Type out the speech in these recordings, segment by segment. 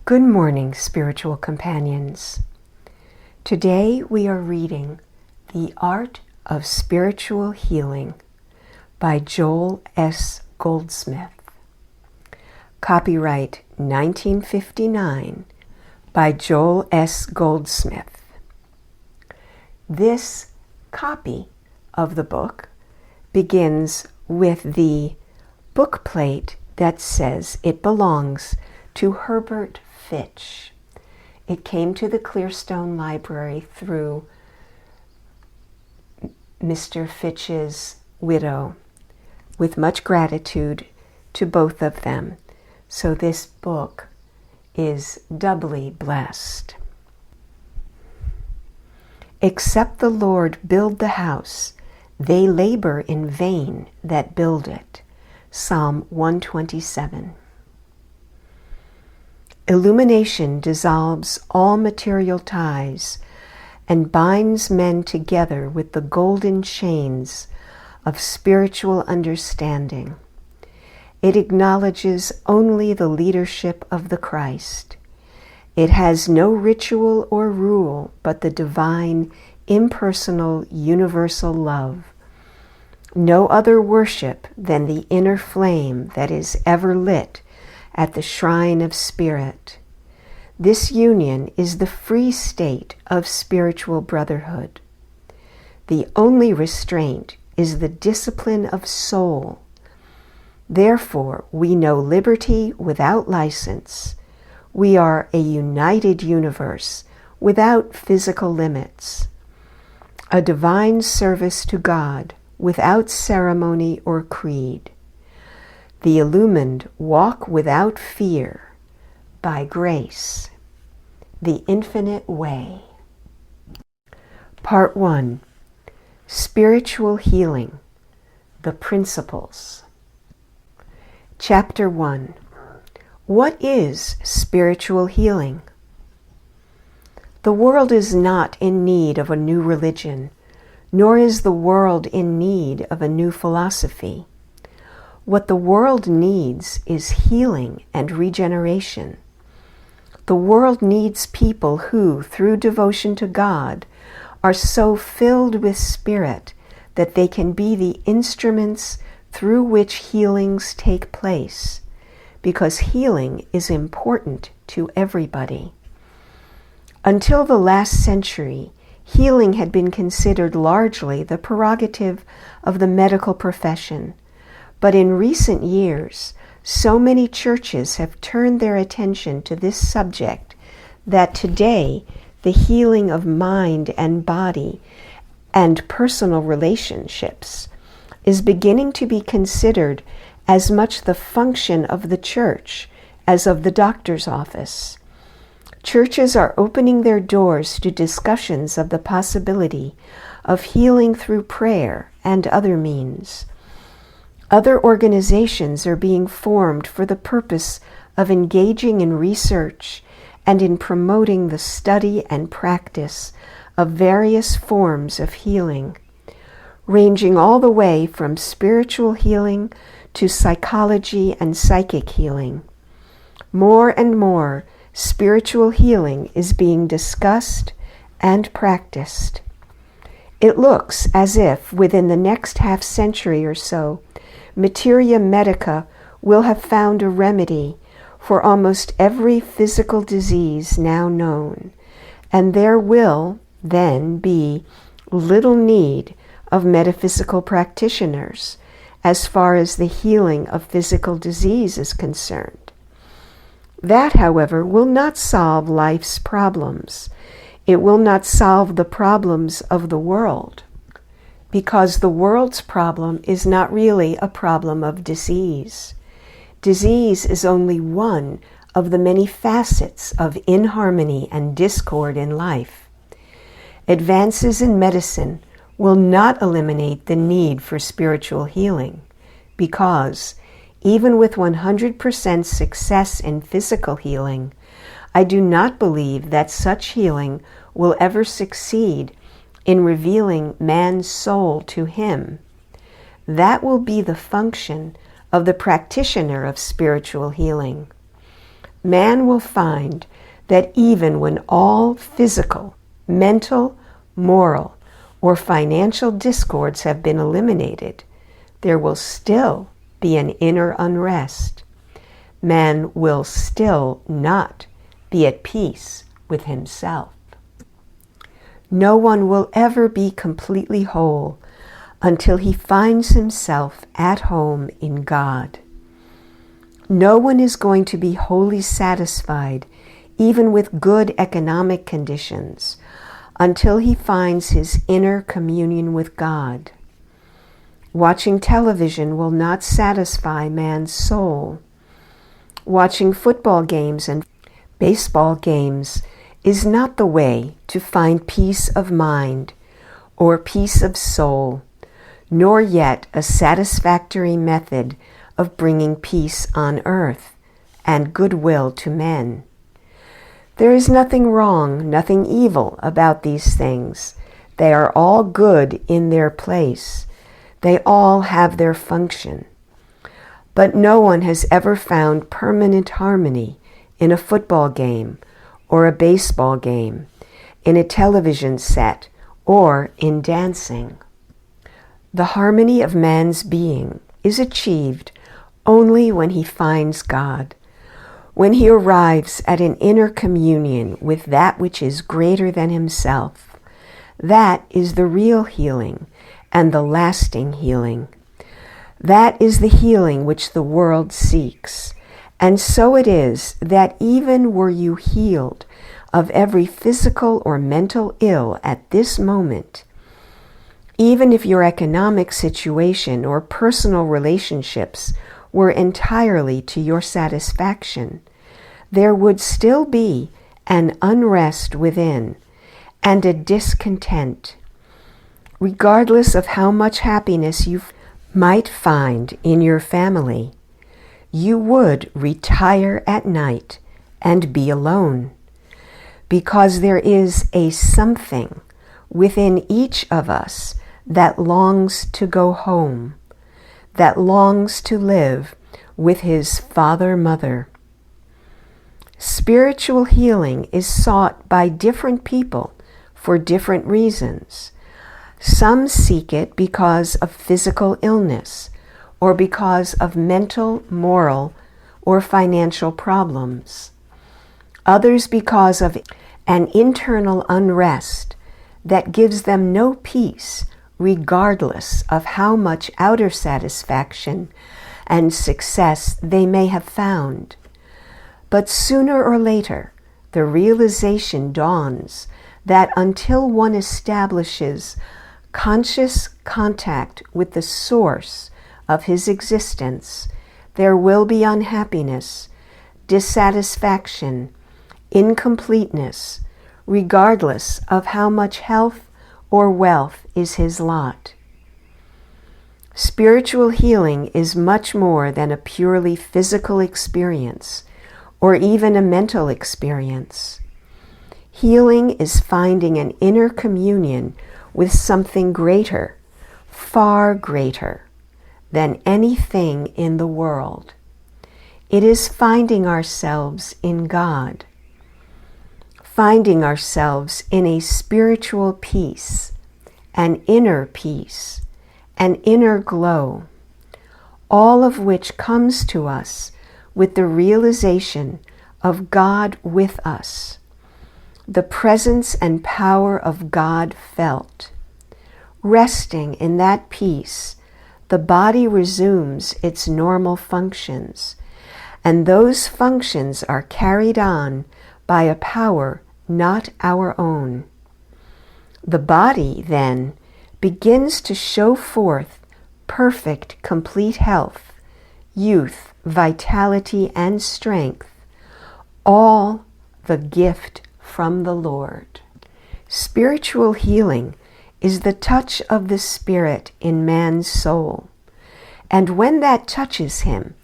Good morning, spiritual companions. Today we are reading The Art of Spiritual Healing by Joel S. Goldsmith. Copyright 1959 by Joel S. Goldsmith. This copy of the book begins with the bookplate that says it belongs to Herbert Fitch. It came to the Clearstone Library through Mr. Fitch's widow, with much gratitude to both of them. So this book is doubly blessed. Except the Lord build the house, they labor in vain that build it. Psalm 127. Illumination dissolves all material ties and binds men together with the golden chains of spiritual understanding. It acknowledges only the leadership of the Christ. It has no ritual or rule but the divine, impersonal, universal love. No other worship than the inner flame that is ever lit at the shrine of spirit. This union is the free state of spiritual brotherhood. The only restraint is the discipline of soul. Therefore, we know liberty without license. We are a united universe without physical limits. A divine service to God without ceremony or creed. The illumined walk without fear, by grace, the infinite way. Part 1. Spiritual Healing, the Principles. Chapter 1. What is spiritual healing? The world is not in need of a new religion, nor is the world in need of a new philosophy. What the world needs is healing and regeneration. The world needs people who, through devotion to God, are so filled with spirit that they can be the instruments through which healings take place, because healing is important to everybody. Until the last century, healing had been considered largely the prerogative of the medical profession. But in recent years, so many churches have turned their attention to this subject that today the healing of mind and body and personal relationships is beginning to be considered as much the function of the church as of the doctor's office. Churches are opening their doors to discussions of the possibility of healing through prayer and other means. Other organizations are being formed for the purpose of engaging in research and in promoting the study and practice of various forms of healing, ranging all the way from spiritual healing to psychology and psychic healing. More and more, spiritual healing is being discussed and practiced. It looks as if within the next half century or so, Materia Medica will have found a remedy for almost every physical disease now known, and there will then be little need of metaphysical practitioners as far as the healing of physical disease is concerned. That, however, will not solve life's problems. It will not solve the problems of the world, because the world's problem is not really a problem of disease. Disease is only one of the many facets of inharmony and discord in life. Advances in medicine will not eliminate the need for spiritual healing, because even with 100% success in physical healing, I do not believe that such healing will ever succeed in revealing man's soul to him. That will be the function of the practitioner of spiritual healing. man will find that even when all physical, mental, moral, or financial discords have been eliminated, there will still be an inner unrest. Man will still not be at peace with himself. No one will ever be completely whole until he finds himself at home in God. No one is going to be wholly satisfied, even with good economic conditions, until he finds his inner communion with God. Watching television will not satisfy man's soul. Watching football games and baseball games is not the way to find peace of mind or peace of soul, nor yet a satisfactory method of bringing peace on earth and goodwill to men. There is nothing wrong, nothing evil about these things. They are all good in their place. They all have their function. But no one has ever found permanent harmony in a football game or a baseball game, in a television set, or in dancing. The harmony of man's being is achieved only when he finds God, when he arrives at an inner communion with that which is greater than himself. That is the real healing and the lasting healing. That is the healing which the world seeks. And so it is that even were you healed of every physical or mental ill at this moment, even if your economic situation or personal relationships were entirely to your satisfaction, there would still be an unrest within and a discontent. Regardless of how much happiness you might find in your family, you would retire at night and be alone, because there is a something within each of us that longs to go home, that longs to live with his father-mother. Spiritual healing is sought by different people for different reasons. Some seek it because of physical illness, or because of mental, moral, or financial problems. Others because of an internal unrest that gives them no peace, regardless of how much outer satisfaction and success they may have found. But sooner or later, the realization dawns that until one establishes conscious contact with the source of his existence, there will be unhappiness, dissatisfaction, incompleteness, regardless of how much health or wealth is his lot. Spiritual healing is much more than a purely physical experience or even a mental experience. Healing is finding an inner communion with something greater, far greater than anything in the world. It is finding ourselves in God, finding ourselves in a spiritual peace, an inner glow, all of which comes to us with the realization of God with us, the presence and power of God felt. Resting in that peace, the body resumes its normal functions, and those functions are carried on by a power not our own. The body, then, begins to show forth perfect, complete health, youth, vitality, and strength, all the gift from the Lord. Spiritual healing is the touch of the Spirit in man's soul, and when that touches him,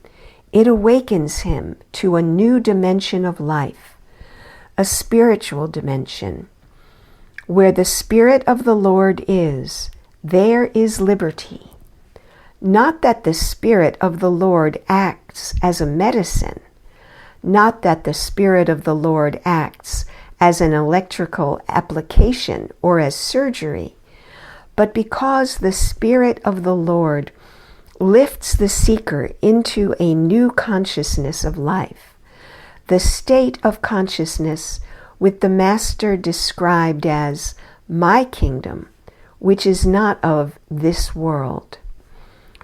it awakens him to a new dimension of life, a spiritual dimension. Where the Spirit of the Lord is, there is liberty. Not that the Spirit of the Lord acts as a medicine, not that the Spirit of the Lord acts as an electrical application or as surgery, but because the Spirit of the Lord lifts the seeker into a new consciousness of life, the state of consciousness with the Master described as my kingdom, which is not of this world.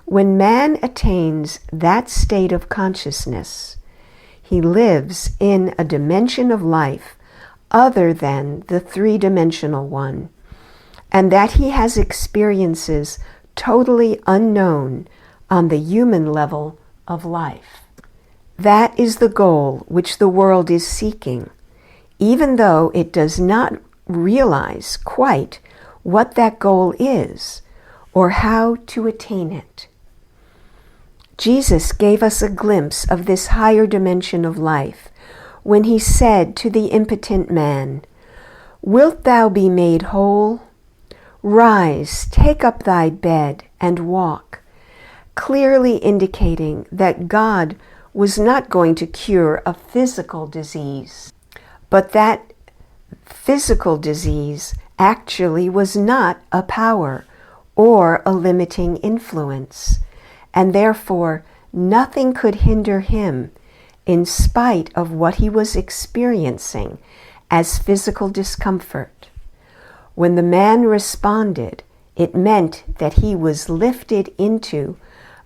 When man attains that state of consciousness, he lives in a dimension of life other than the three-dimensional one, and that he has experiences totally unknown on the human level of life. That is the goal which the world is seeking, even though it does not realize quite what that goal is or how to attain it. Jesus gave us a glimpse of this higher dimension of life when he said to the impotent man, "Wilt thou be made whole? Rise, take up thy bed, and walk," clearly indicating that God was not going to cure a physical disease, but that physical disease actually was not a power or a limiting influence, and therefore nothing could hinder him in spite of what he was experiencing as physical discomfort. When the man responded, it meant that he was lifted into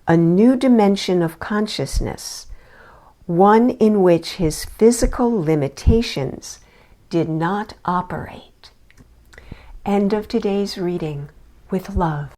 a new dimension of consciousness, one in which his physical limitations did not operate. End of today's reading, with love.